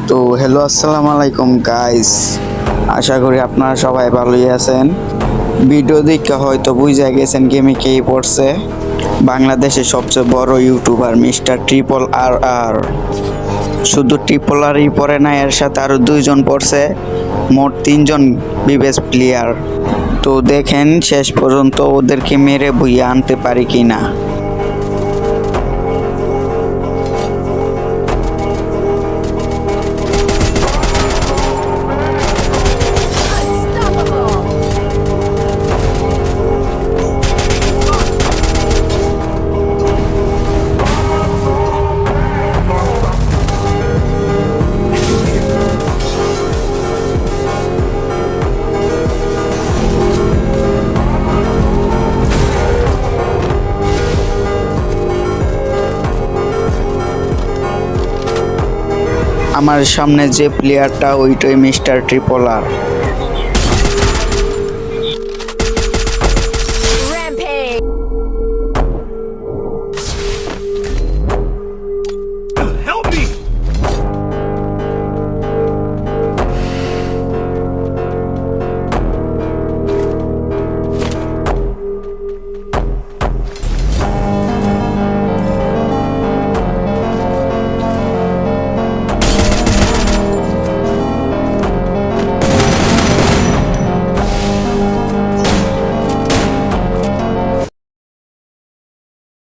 তো হ্যালো, আসসালামু আলাইকুম গাইস। আশা করি আপনারা সবাই ভালোই আছেন। ভিডিও দেখে হয়তো বুঝে গেছেন গেমে কে পড়ছে। বাংলাদেশের সবচেয়ে বড় ইউটিউবার মিস্টার ট্রিপল আর আর। শুধু ট্রিপল আরই পড়ে না, এর সাথে আরও দুইজন পড়ছে, মোট তিনজন বিবেস প্লেয়ার। তো দেখেন শেষ পর্যন্ত ওদেরকে মেরে বইয়ে আনতে পারি কি না। আমার সামনে যে প্লেয়ারটা ওইটাই মিস্টার ট্রিপল আর।